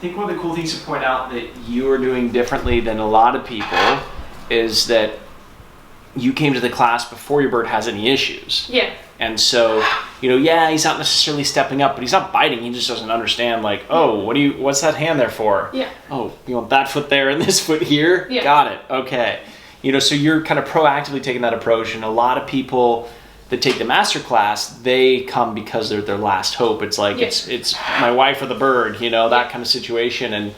think one of the cool things to point out that you are doing differently than a lot of people is that you came to the class before your bird has any issues. Yeah. And so, you know, yeah, he's not necessarily stepping up, but he's not biting. He just doesn't understand, like, oh, what's that hand there for? Yeah. Oh, you want that foot there and this foot here? Yeah. Got it. Okay. You know, so you're kind of proactively taking that approach, and a lot of people that take the master class, they come because they're their last hope. It's like, it's my wife or the bird, you know, that kind of situation.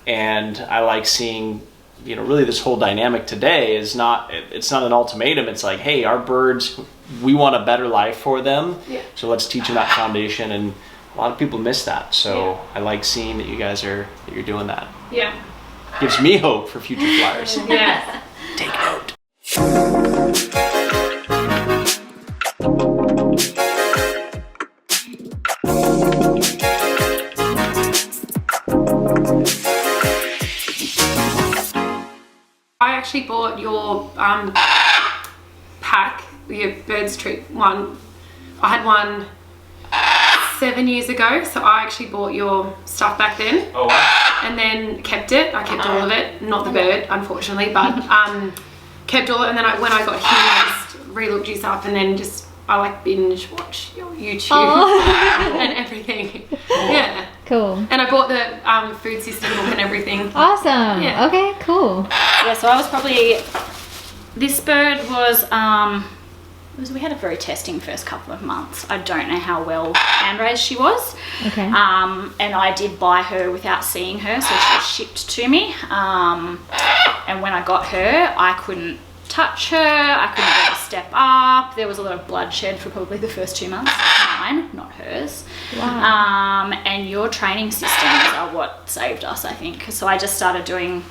And I like seeing, you know, really this whole dynamic today is it's not an ultimatum. It's like, hey, our birds, we want a better life for them. Yeah. So let's teach them that foundation. And a lot of people miss that. So I like seeing that you're doing that. Yeah. Gives me hope for future flyers. Yeah. Take note. I actually bought your pack, your BirdTricks one. I had one 7 years ago, so I actually bought your stuff back then. Oh wow. And then kept it. I kept all of it, not the bird, unfortunately, but kept all it. And then when I got here, I just re-looked you up, and then I like binge watch your YouTube and everything. Yeah. Cool. And I bought the food system book and everything. Awesome. Yeah. Okay, cool. Yeah, so I was probably, this bird was we had a very testing first couple of months. I don't know how well hand raised she was. Okay. And I did buy her without seeing her, so she was shipped to me. And when I got her, I couldn't touch her, I couldn't get her to step up. There was a lot of bloodshed for probably the first 2 months. Mine, not hers. Wow. And your training systems are what saved us, I think. So I just started doing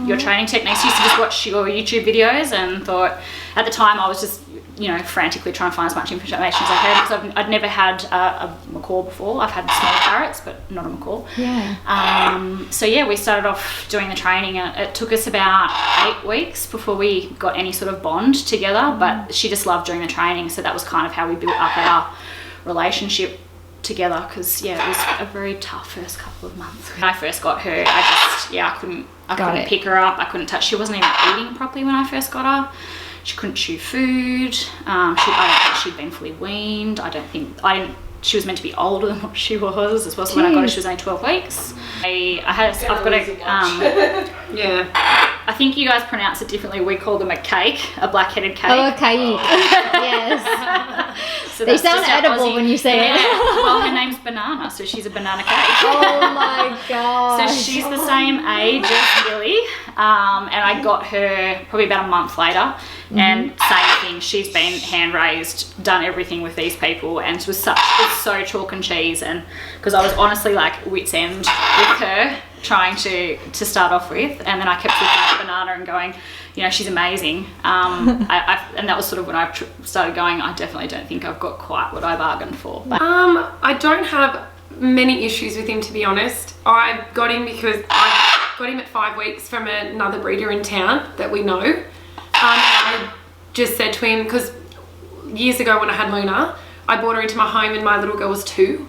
your training techniques. Used to just watch your YouTube videos and thought, at the time I was just, you know, frantically trying to find as much information as I could, because I'd never had a macaw before. I've had small parrots, but not a macaw. Yeah. So yeah, we started off doing the training, and it took us about 8 weeks before we got any sort of bond together, but she just loved doing the training, so that was kind of how we built up our relationship together, because yeah, it was a very tough first couple of months. When I first got her, I couldn't pick her up, I couldn't touch. She wasn't even eating properly when I first got her. She couldn't chew food. I don't think she'd been fully weaned. She was meant to be older than what she was. As well, so when I got her, she was only 12 weeks. I've got a I think you guys pronounce it differently. We call them a cake, a black-headed cake. Oh, a cake. Yes. So they sound edible when you say it. Well, her name's Banana, so she's a banana cake. Oh my god. So she's the same age as Millie, and I got her probably about a month later. And same thing, she's been hand raised, done everything with these people, and it was so chalk and cheese. And because I was honestly like wit's end with her, trying to start off with, and then I kept looking at Banana and going, you know, she's amazing. And that was sort of when I started going, I definitely don't think I've got quite what I bargained for. But I don't have many issues with him, to be honest. I got him because I got him at 5 weeks from another breeder in town that we know. I just said to him, because years ago when I had Luna, I brought her into my home and my little girl was 2,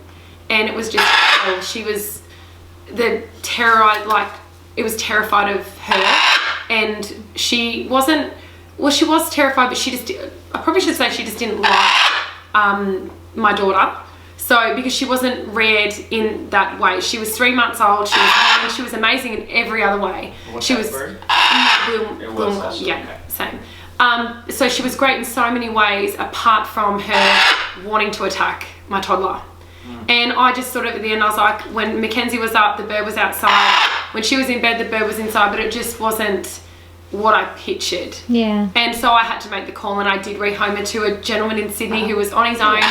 and it was just, she was it was terrified of her, and she wasn't, well, she was terrified, but I probably should say she just didn't like my daughter. So, because she wasn't reared in that way. She was 3 months old, she was amazing in every other way. What's she that was bird? Yeah, okay. Same. So she was great in so many ways, apart from her wanting to attack my toddler. And I just sort of, at the end, I was like, when Mackenzie was up, the bird was outside. When she was in bed, the bird was inside, but it just wasn't what I pictured. Yeah. And so I had to make the call, and I did rehome her to a gentleman in Sydney who was on his own,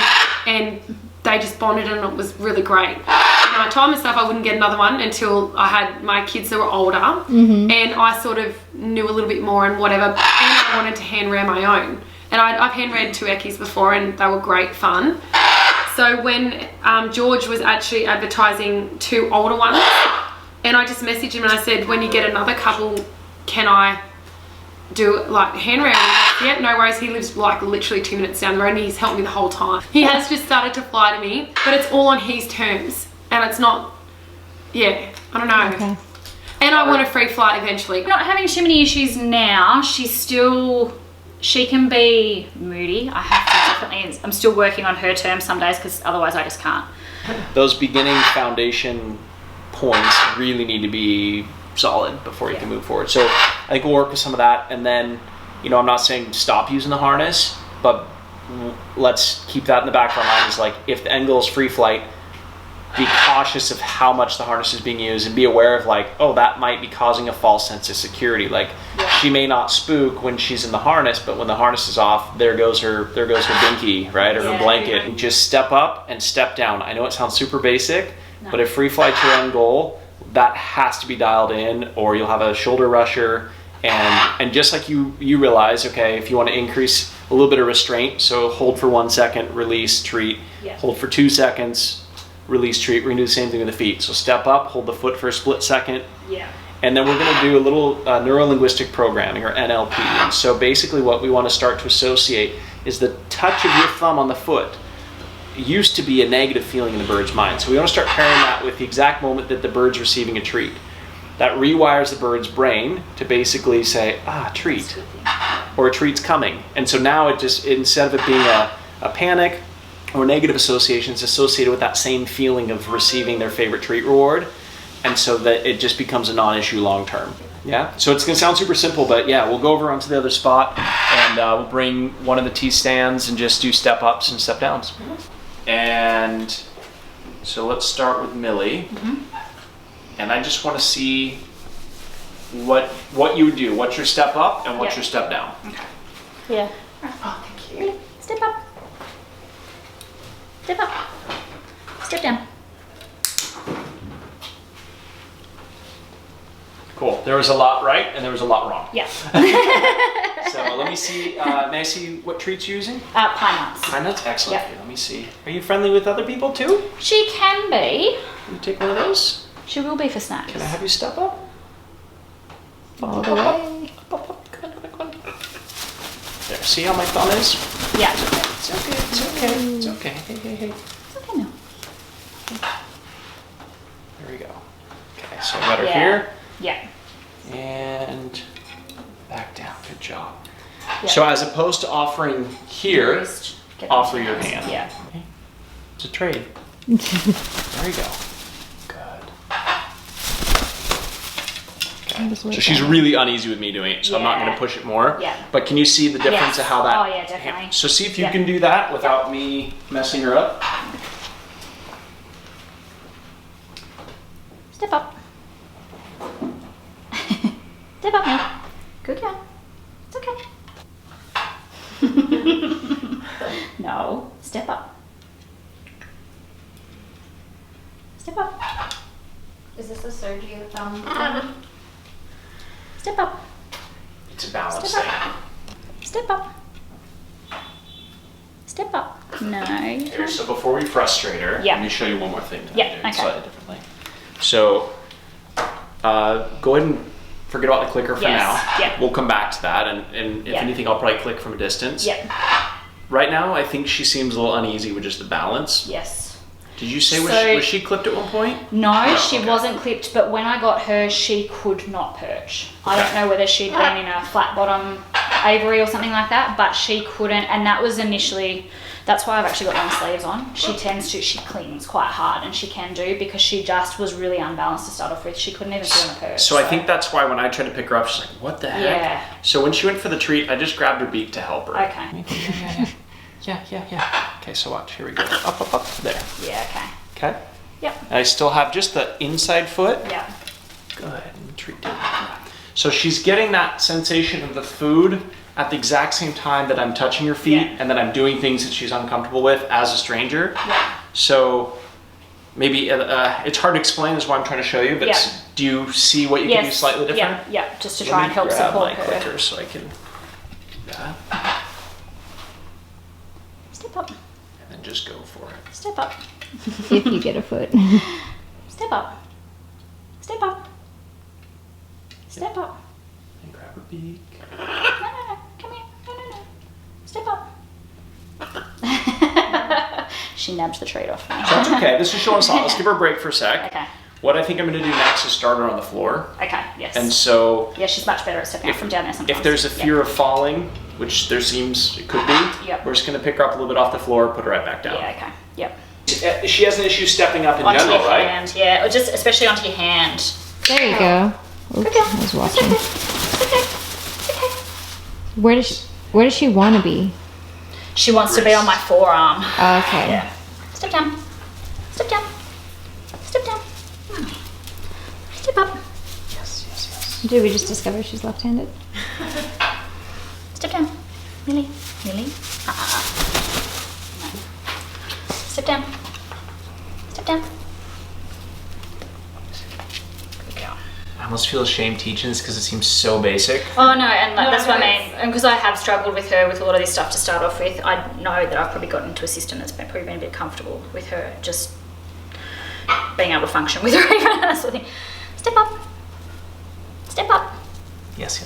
and they just bonded, and it was really great. And I told myself I wouldn't get another one until I had my kids that were older, and I sort of knew a little bit more and whatever, and I wanted to hand rear my own. And I've hand reared 2 Eckies before, and they were great fun. So when George was actually advertising 2 older ones, and I just messaged him and I said, when you get another couple, can I do like hand rearing? Yeah, no worries. He lives like literally 2 minutes down the road, and he's helped me the whole time. He has just started to fly to me, but it's all on his terms, and it's not Yeah, I don't know. Okay. And I want a free flight eventually. Not having too many issues now. She can be moody. I have to definitely, I'm still working on her terms some days because otherwise I just can't. Those beginning foundation points really need to be solid before you can move forward. So I think we'll work with some of that, and then, you know, I'm not saying stop using the harness, but let's keep that in the back of our mind. Is like, if the end goal is free flight, be cautious of how much the harness is being used, and be aware of like, oh, that might be causing a false sense of security. Like, she may not spook when she's in the harness, but when the harness is off, there goes her binky, right, or her blanket. And just step up and step down. I know it sounds super basic, but if free flight's your end goal, that has to be dialed in, or you'll have a shoulder rusher. And just like you realize, okay, if you want to increase a little bit of restraint, so hold for 1 second, release, treat. Hold for 2 seconds, release, treat. We're gonna do the same thing with the feet. So step up, hold the foot for a split second. And then we're gonna do a little neuro-linguistic programming, or NLP. And so basically what we want to start to associate is the touch of your thumb on the foot used to be a negative feeling in the bird's mind. So we want to start pairing that with the exact moment that the bird's receiving a treat. That rewires the bird's brain to basically say, treat, or a treat's coming. And so now it just, instead of it being a panic or negative association, it's associated with that same feeling of receiving their favorite treat reward. And so that it just becomes a non-issue long-term. Yeah, so it's gonna sound super simple, but yeah, we'll go over onto the other spot, and we'll bring one of the T-stands and just do step ups and step downs. And so let's start with Millie. And I just want to see what you would do. What's your step up and what's your step down? Okay. Yeah. Oh, thank you. Step up. Step up. Step down. Cool. There was a lot right and there was a lot wrong. Yeah. So let me see. May I see what treats you're using? Pine nuts. Pine nuts? Excellent. Yep. Let me see. Are you friendly with other people too? She can be. Can you take one of those? She will be for snacks. Can I have you step up? All the way. Come on. There. See how my thumb is? Yeah. It's okay. It's okay. It's okay. Hey. It's okay now. There we go. Okay. So I got her here. Yeah. And back down. Good job. Yep. So as opposed to offering here, Just get offer on your hands. hand. Yeah. Okay. It's a trade. There you go. Good. Okay. So she's really uneasy with me doing it, so I'm not going to push it more. Yeah. But can you see the difference Yes. of how that? Oh, yeah, definitely. So see if you Yeah. can do that without me messing her up. Step up. Step up now. Good girl. It's okay. No. Step up. Step up. Is this a surgery thumb? Step up. It's a balance Step thing. up. Step up. Step up. No. Here, so before we frustrate her, Yeah. let me show you one more thing that Yeah, I'm doing okay. slightly differently. So go ahead and forget about the clicker for Yes, now. yeah. We'll come back to that, and if Yeah. anything, I'll probably click from a distance. Yeah. Right now, I think she seems a little uneasy with just the balance. Yes. Did you say So- was she clipped at one point? No, she okay. wasn't clipped, but when I got her, she could not perch. I don't Okay. know whether she'd been in a flat bottom aviary or something like that, but she couldn't, and that was initially, that's why I've actually got long sleeves on. She clings quite hard, and she can do, because she just was really unbalanced to start off with. She couldn't even sit on a perch. So I think that's why when I tried to pick her up, she's like, what the heck? Yeah. So when she went for the treat, I just grabbed her beak to help her. Okay. Yeah. Okay, so watch. Here we go. Up. There. Yeah, okay. Okay. Yep. And I still have just the inside foot. Yeah. Good. And treat down. So she's getting that sensation of the food at the exact same time that I'm touching her feet, Yeah. and that I'm doing things that she's uncomfortable with as a stranger. Yeah. So maybe it's hard to explain, is why I'm trying to show you, but Yeah. do you see what you can do slightly different? Yeah, just to try and help grab support my her. clicker so I can do that, Step up. and then just go for it. Step up. If you get a foot. Step up. Step up. Step up. And grab her beak. No. Come here. No. Step up. She nabbed the treat off me. So that's okay. This is showing us all. Let's give her a break for a sec. Okay. What I think I'm going to do next is start her on the floor. Okay, yes. And so yeah, she's much better at stepping out from down there sometimes. if there's a fear of falling, which there seems it could be, we're just going to pick her up a little bit off the floor, put her right back down. Yeah, okay, yep. She has an issue stepping up in Onto general, your right? hand, yeah, or just especially onto your hand. There you go. Oops, I was watching. Where does she want to be? She wants to be on my forearm. Okay. Yeah. Step down. Step down. Step down. Step up. Yes. Did we just discover she's left-handed? Step down. Millie. Millie. No. Step down. Step down. Good girl. I almost feel ashamed teaching this because it seems so basic. Oh no, and like, that's what I mean. And because I have struggled with her with a lot of this stuff to start off with, I know that I've probably gotten into a system that's probably been a bit comfortable with her just being able to function with her, even that sort of thing. Step up. Step up. Yes.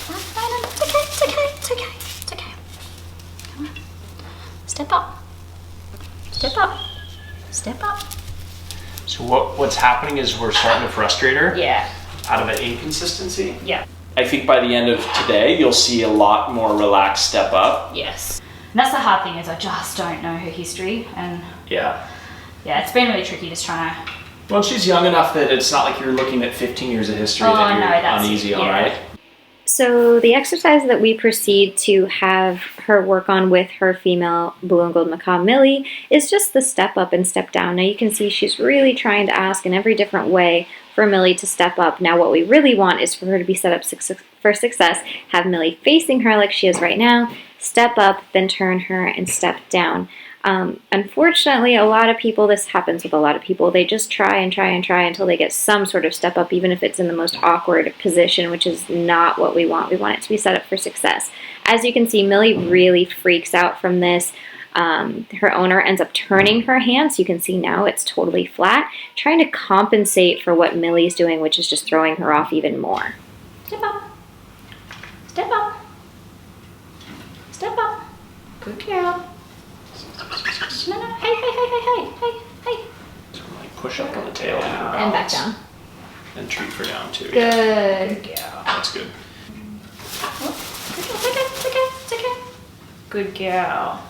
No, it's okay, it's okay, it's okay, it's okay. Come on. Step up. Step up. Step up. So what's happening is we're starting to frustrate her Yeah. out of an inconsistency. Yeah. I think by the end of today, you'll see a lot more relaxed step up. Yes. And that's the hard thing is I just don't know her history, and Yeah. yeah, it's been really tricky just trying to. Well, she's young enough that it's not like you're looking at 15 years of history Oh, that you're no, that's- uneasy on, yeah. right? So the exercise that we proceed to have her work on with her female blue and gold macaw Millie is just the step up and step down. Now you can see she's really trying to ask in every different way for Millie to step up. Now what we really want is for her to be set up for success. Have Millie facing her like she is right now, step up, then turn her and step down. Unfortunately, a lot of people, this happens with a lot of people, they just try until they get some sort of step up, even if it's in the most awkward position, which is not what we want. We want it to be set up for success. As you can see, Millie really freaks out from this. Her owner ends up turning her hand, so you can see now it's totally flat, trying to compensate for what Millie's doing, which is just throwing her off even more. Step up. Step up. Step up. Good girl. No. Hey. So like push up on the tail And back down. and treat her down too. Good. Good girl. That's good. Oh, it's okay. Good girl.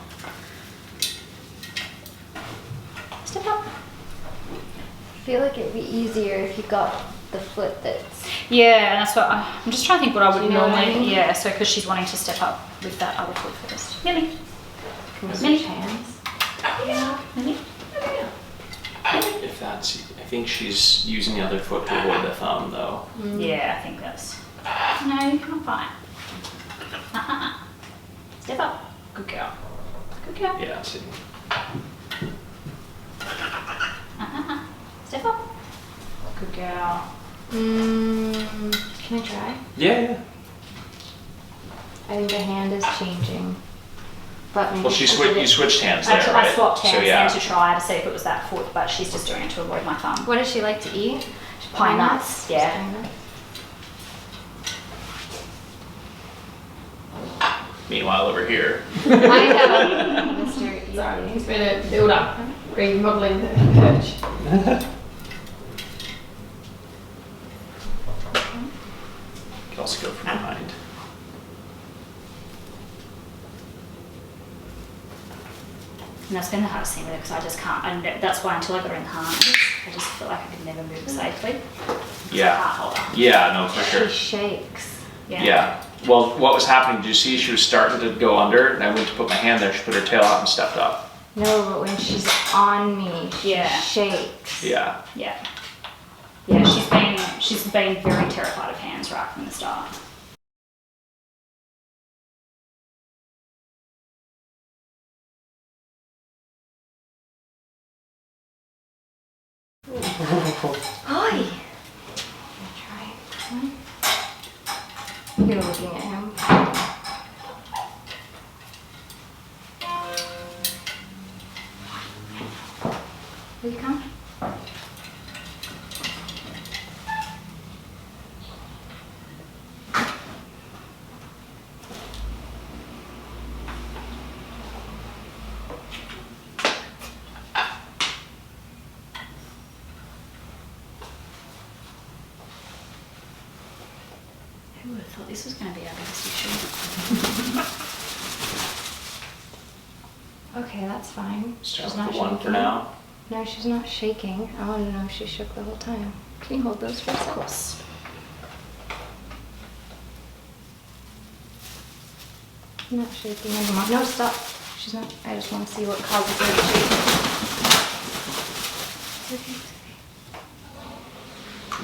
Step up. I feel like it'd be easier if you got the foot that's... Yeah, and that's what I'm just trying to think what I would You know what I normally. mean? Yeah, so because she's wanting to step up with that other foot first. Millie. Can we Millie. switch hands? Yeah. Millie. If that's, I think she's using the other foot to avoid the thumb though. Yeah, I think that's. No, you can't fight. Step up. Good girl. Good girl. Yeah, see. Step up. Good girl. Can I try? Yeah. I think the hand is changing. But maybe Well, you switched hands there, I right? swapped hands So yeah. then to try to see if it was that foot, but she's just doing it to avoid my thumb. What does she like to eat? Pine nuts. Yeah. Pine nuts. Meanwhile, over here. I know. Mr. Sorry, he's been a build up, remodeling the perch. Could also go from behind. And that's been the hardest thing with it because I just can't. And that's why until I got her in the harness, I just feel like I could never move safely. Yeah. I can't hold her. Yeah, no, for sure. She shakes. Yeah. Well, what was happening, did you see she was starting to go under and I went to put my hand there, she put her tail out and stepped up. No, but when she's on me, she Yeah. shakes. Yeah. Yeah. She's been very terrified of hands right from the start. Hi. Try this one. You're looking at him. Will you come? Who would have thought this was going to be our biggest issue? Okay, that's fine. Start She's with not the one shaking. for now. No, she's not shaking. I want to know if she shook the whole time. Can you hold those for a second? Not shaking anymore. No, stop. She's not. I just want to see what causes her to shake. Okay.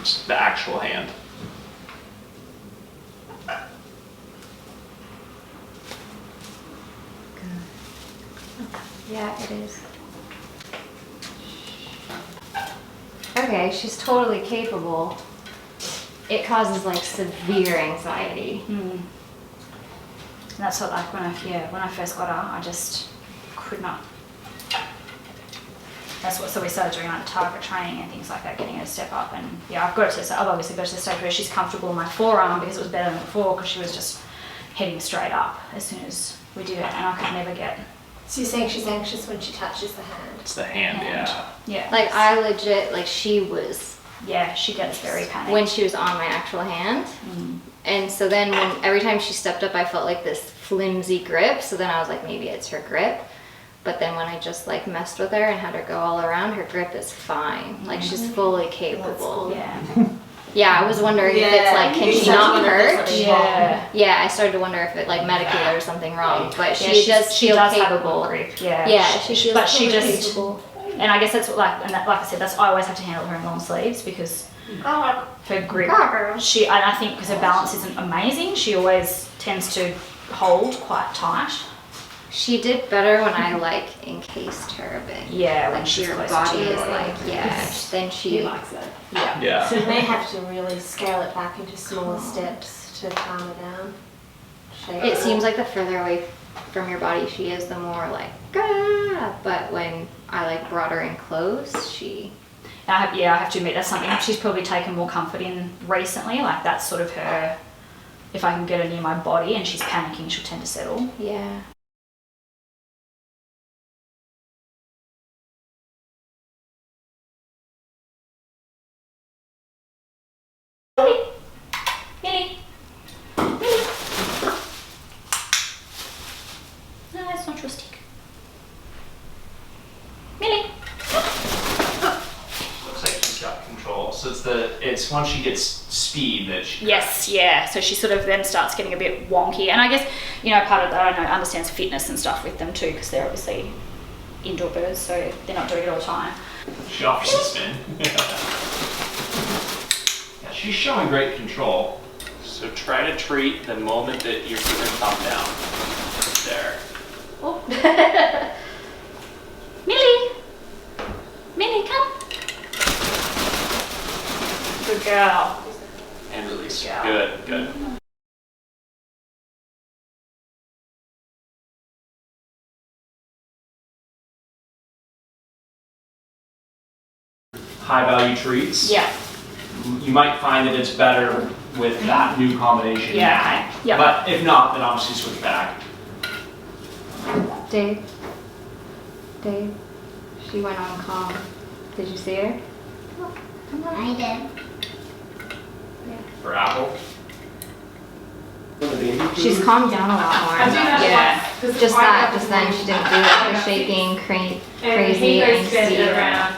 It's the actual hand. Yeah, it is. Okay, she's totally capable. It causes like severe anxiety. And that's what, like, when I first got her, I just could not. So we started doing like target training and things like that, getting her to step up. And yeah, I've obviously got to the stage where she's comfortable in my forearm, because it was better than before, because she was just heading straight up as soon as we did it, and I could never get. So you're saying she's anxious when she touches the hand? It's the hand, yeah. Yeah. Like I legit, like she was Yeah, she gets very panicked. when she was on my actual hand. And so then when every time she stepped up, I felt like this flimsy grip. So then I was like, maybe it's her grip. But then when I just like messed with her and had her go all around, her grip is fine. Like she's fully capable. Yeah. Yeah, I was wondering if it's like, can she not perch? Yeah. Yeah, I started to wonder if it like medically there was something wrong. But she Yeah, does feel have a capable. good grip. Yeah. Yeah, she feels But she totally just, capable. and I guess that's what, like I said, that's, I always have to handle her in long sleeves, because her grip, and I think because her balance isn't amazing, she always tends to hold quite tight. She did better when I like encased her a bit. Yeah, when Like she's your closer body to is you. like, yeah. Then He she, likes it. Yeah. Yeah. So you may have to really scale it back into smaller steps to calm her down. Shake it her. seems like the further away from your body she is, the more like, ah. But when I like brought her in close, she. I have to admit that's something she's probably taken more comfort in recently. Like that's sort of her. If I can get her near my body and she's panicking, she'll tend to settle. Yeah. Millie. Millie. No, that's not your stick. Millie. Looks like she's got control. So it's once she gets speed that she. Yes, yeah. So she sort of then starts getting a bit wonky, and I guess part of that I know understands fitness and stuff with them too, because they're obviously indoor birds, so they're not doing it all the time. She offers a spin. Yeah, she's showing great control. So try to treat the moment that you're putting her thumb down. There. Oh. Millie. Millie, come. Good girl. And release. Yeah. Good, good. High value treats. Yeah. You might find that it's better with that new combination. Yeah. Yeah. But if not, then obviously switch back. Dave. She went on calm. Did you see her? I did. For Apple. She's calmed down a lot more. I do that Yeah. once, 'cause Just I that, got just the then one she didn't shot. do it. I Her got shaking, And crazy, he goes spin angsty. around.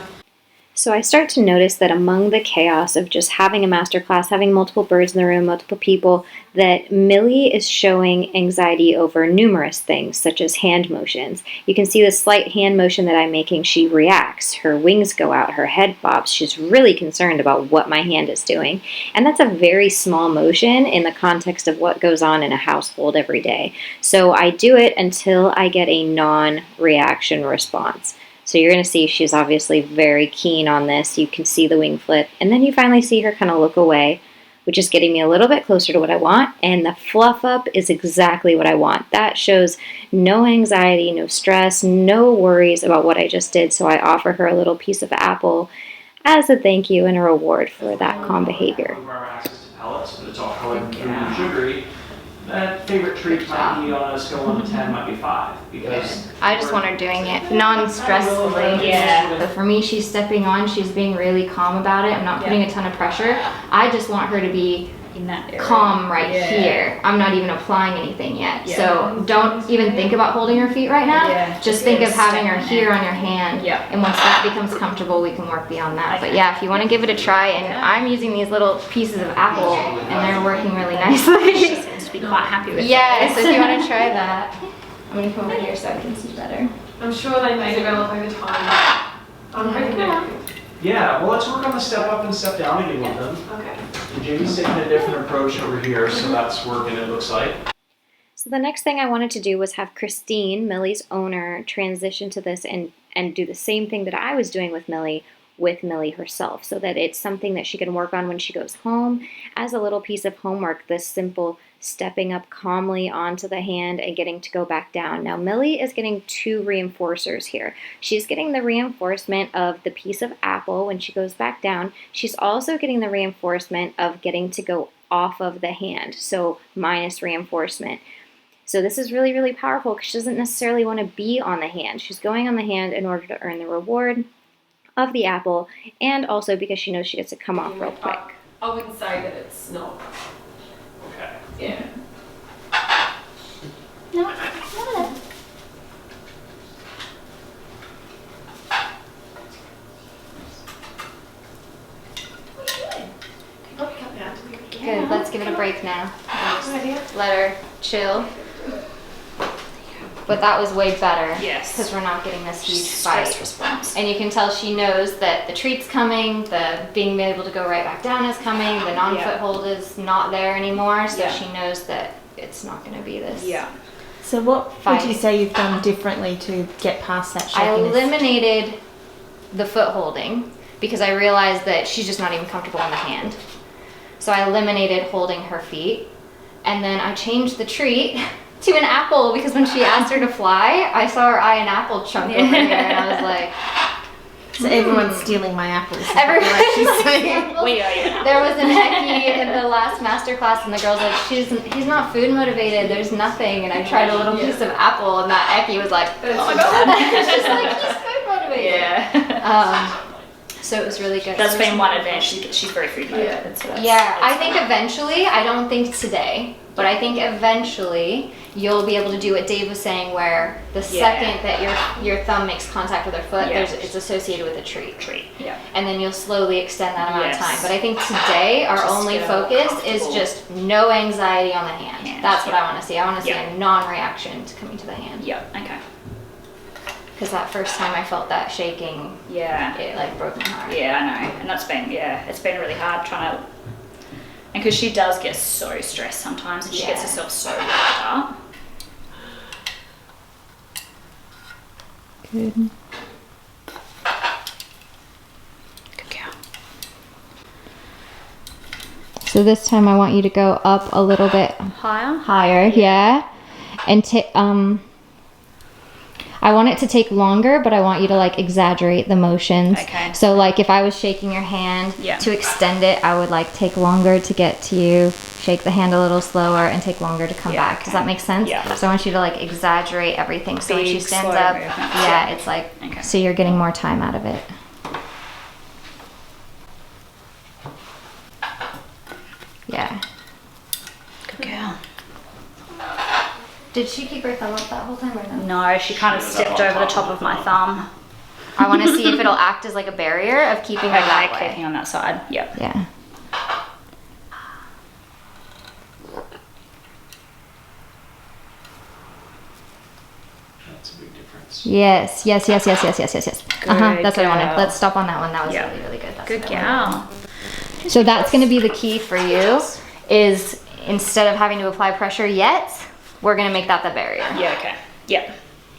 So I start to notice that among the chaos of just having a master class, having multiple birds in the room, multiple people, that Millie is showing anxiety over numerous things, such as hand motions. You can see the slight hand motion that I'm making. She reacts. Her wings go out. Her head bobs. She's really concerned about what my hand is doing. And that's a very small motion in the context of what goes on in a household every day. So I do it until I get a non-reaction response. So you're going to see she's obviously very keen on this. You can see the wing flip. And then you finally see her kind of look away, which is getting me a little bit closer to what I want. And the fluff up is exactly what I want. That shows no anxiety, no stress, no worries about what I just did. So I offer her a little piece of apple as a thank you and a reward for that calm behavior. Require access to pellets, but it's all colored and sugary. That favorite treat might be on a scale of 1 to 10, might be 5. Because I just want her doing it non-stressfully. Yeah. But for me, she's stepping on. She's being really calm about it. I'm not putting a ton of pressure. I just want her to be in that area. calm right here. I'm not even applying anything yet. Yeah. So don't even think about holding her feet right now. Yeah, Just think of having her stepping here in. on your hand. Yeah. And once that becomes comfortable, we can work beyond that. But yeah, if you want to give it a try, and I'm using these little pieces of apple, and they're working really nicely. She seems to be quite happy with Yeah, it. so if you want to try that, I'm going to come over here so I can see better. I'm sure they may develop over time. I'm hoping they will. Yeah, well, let's work on the step up and step down again with them. Okay. And Jamie's taking a different approach over here, so that's working, it looks like. So the next thing I wanted to do was have Christine, Millie's owner, transition to this and do the same thing that I was doing with Millie herself, so that it's something that she can work on when she goes home as a little piece of homework, this simple stepping up calmly onto the hand and getting to go back down. Now Millie is getting 2 reinforcers here. She's getting the reinforcement of the piece of apple when she goes back down. She's also getting the reinforcement of getting to go off of the hand, so minus reinforcement. So this is really, really powerful because she doesn't necessarily want to be on the hand. She's going on the hand in order to earn the reward of the apple, and also because she knows she gets to come off real quick. I wouldn't say that it's not. Okay. Yeah. No, good, let's give it a break now. Let her chill. But that was way better. Yes. Because we're not getting this huge Stress spike. response. And you can tell she knows that the treat's coming, the being able to go right back down is coming, the non-foothold is not there anymore, so Yeah. she knows that it's not going to be this. Yeah. So what Fight. would you say you've done differently to get past that I shakiness? eliminated the foot holding because I realized that she's just not even comfortable on the hand. So I eliminated holding her feet, and then I changed the treat to an apple because when she asked her to fly, I saw her eye an apple chunk over here, and I was like, So everyone's stealing my apples. is Everyone- what you're actually saying. We are you. there was an Eki in the last master class, and the girl's like, he's not food motivated, there's nothing. And I tried a little piece of apple, and that Eki was like, oh my god. She's like, he's food motivated. Yeah. So it was really good. That's So been one advantage. She's very food motivated. So that's, yeah, I think eventually, I don't think today, but I think eventually you'll be able to do what Dave was saying, where the second that your thumb makes contact with her foot, it's associated with a treat. Yeah. And then you'll slowly extend that amount of Yes. time. But I think today our Just only get focus is comfortable. just no anxiety on the hand. Hand, That's what I want to see. I want to see Yeah. a non-reaction to coming to the hand. Yeah. Okay. Because that first time I felt that shaking, Yeah. it like broke my heart. Yeah, I know. And that's been, it's been really hard trying to, and because she does get so stressed sometimes, and she gets herself so worked up. Good. Good girl. So this time I want you to go up a little bit higher, yeah. And I want it to take longer, but I want you to like exaggerate the motions. Okay. So like if I was shaking your hand to extend it, I would like take longer to get to you, shake the hand a little slower, and take longer to come back. Does that make sense? Yeah. So I want you to like exaggerate everything. So when she Big, stands slow up, movements. yeah, it's like, Okay. so you're getting more time out of it. Yeah. Good girl. Did she keep her thumb up that whole time or no? No, she kind of stepped over the top of my thumb. I want to see if it'll act as like a barrier of keeping her that way. Keeping on that side. Yep. Yeah. That's a big difference. Yes. That's what I wanted. girl. Let's stop on that one. That was Yeah. really, really good. That's Good what I wanted. girl. So that's going to be the key for you, is instead of having to apply pressure yet, we're going to make that the barrier. Yeah, okay. Yep.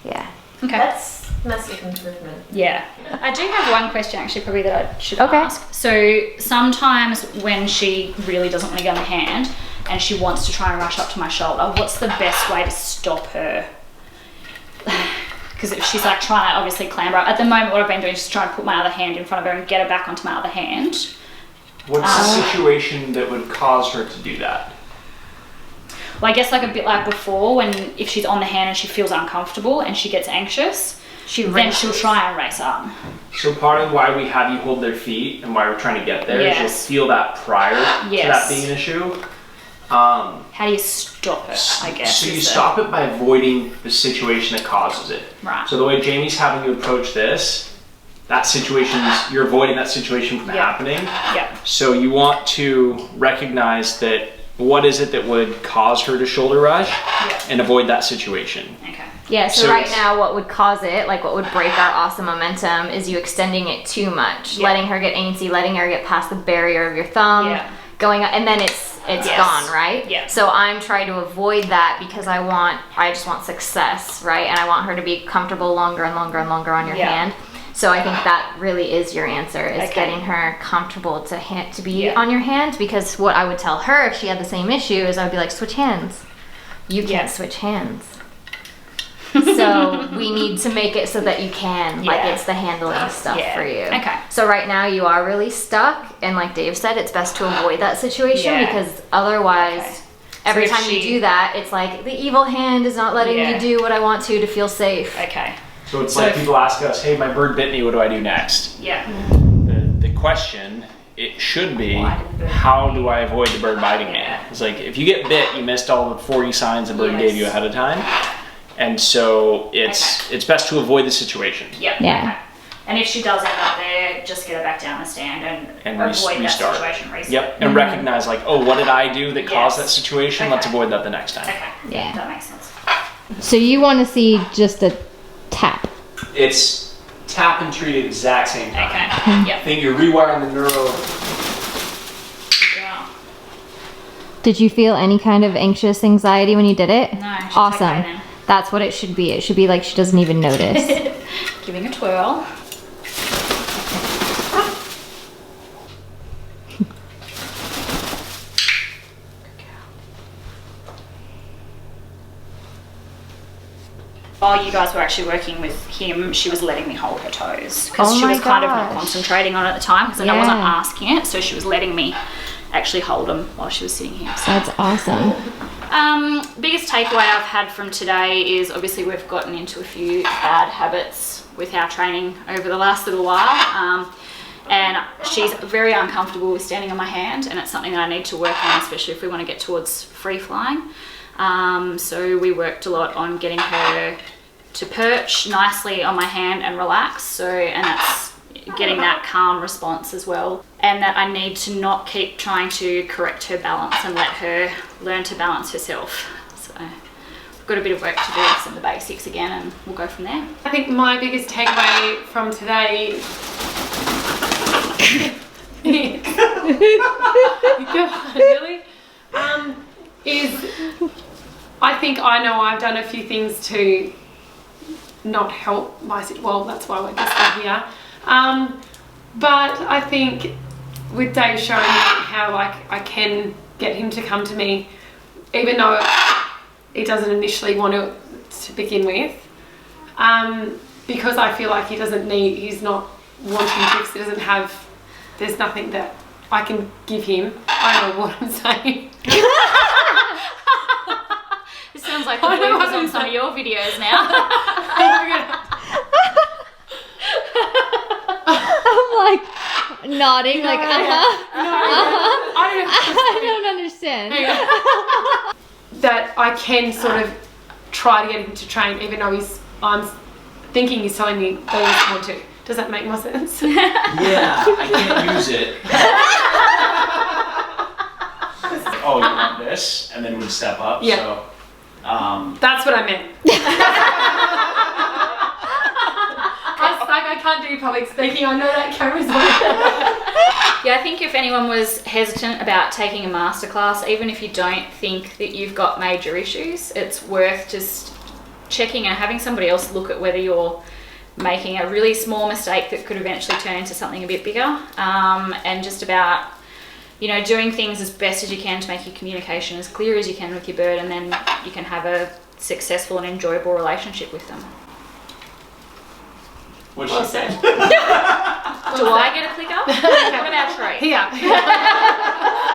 Yeah. Okay. That's massive improvement. Yeah. I do have one question actually probably that I should Okay. ask. So sometimes when she really doesn't want to go on the hand and she wants to try and rush up to my shoulder, what's the best way to stop her? Because if she's like trying to obviously clamber up. At the moment what I've been doing is just trying to put my other hand in front of her and get her back onto my other hand. What's the situation that would cause her to do that? Well, I guess like a bit like before when if she's on the hand and she feels uncomfortable and she gets anxious. then she'll try and race up. So part of why we have you hold their feet and why we're trying to get there is you'll feel that prior to that being an issue. How do you stop it, I guess? So you stop it by avoiding the situation that causes it. Right. So the way Jamie's having you approach this, that situation, you're avoiding that situation from happening. Yeah. So you want to recognize that what is it that would cause her to shoulder rush and avoid that situation. Okay. Yeah, so So right it's- now what would cause it, like what would break our awesome momentum is you extending it too much, letting her get antsy, letting her get past the barrier of your thumb, going, and then it's gone, right? Yeah. So I'm trying to avoid that because I just want success, right? And I want her to be comfortable longer and longer and longer on your hand. So I think that really is your answer, is getting her comfortable to be on your hand, because what I would tell her if she had the same issue is I would be like, switch hands. You can't switch hands. So we need to make it so that you can, like it's the handling stuff for you. Okay. So right now you are really stuck, and like Dave said, it's best to avoid that situation because otherwise every time you do that, it's like the evil hand is not letting me do what I want to feel safe. Okay. So it's like people ask us, hey, my bird bit me, what do I do next? Yeah. The question, it should be, how do I avoid the bird biting me? It's like, if you get bit, you missed all the 40 signs the bird gave you ahead of time. And so it's best to avoid the situation. Yep. Yeah. Okay. And if she does end up there, just get her back down the stand and avoid restart. that situation. Restart. Yep, and recognize like, oh, what did I do that caused that situation? Okay. Let's avoid that the next time. Okay. Yeah. That makes sense. So you want to see just a tap. It's tap and treat at the exact same time. Okay. Yep. I think you're rewiring the neural. Yeah. Did you feel any kind of anxious anxiety when you did it? No. She's okay Awesome. then. That's what it should be. It should be like she doesn't even notice. Giving a twirl. While you guys were actually working with him, she was letting me hold her toes because Oh she was my kind of not gosh. concentrating on it at the time because I wasn't Yeah. asking it, so she was letting me actually hold them while she was sitting here. So. That's awesome. Biggest takeaway I've had from today is obviously we've gotten into a few bad habits with our training over the last little while. And she's very uncomfortable with standing on my hand, and it's something that I need to work on, especially if we want to get towards free flying. So we worked a lot on getting her to perch nicely on my hand and relax. And that's getting that calm response as well. And that I need to not keep trying to correct her balance and let her learn to balance herself. So we've got a bit of work to do, some of the basics again, and we'll go from there. I think my biggest takeaway from today God, really? Is I think I know I've done a few things to not help myself. Well, that's why we're just here. But I think with Dave showing me how like I can get him to come to me, even though he doesn't initially want to begin with, because I feel like he's not wanting tricks. He doesn't have. There's nothing that I can give him. I don't know what I'm saying. It sounds like the bloopers on some of your videos now. I'm like nodding, like I don't understand. That I can sort of try to get him to train, even though I'm thinking he's telling me that he doesn't want to. Does that make more sense? Yeah, I can't use it. Oh, you want this? And then we'd step up. Yeah. So, That's what I meant. I can't do public speaking. I know that camera's on. Yeah, I think if anyone was hesitant about taking a masterclass, even if you don't think that you've got major issues, it's worth just checking and having somebody else look at whether you're making a really small mistake that could eventually turn into something a bit bigger, and just about, you know, doing things as best as you can to make your communication as clear as you can with your bird, and then you can have a successful and enjoyable relationship with them. what's she saying? Do I get a click up? What about Trey? Here.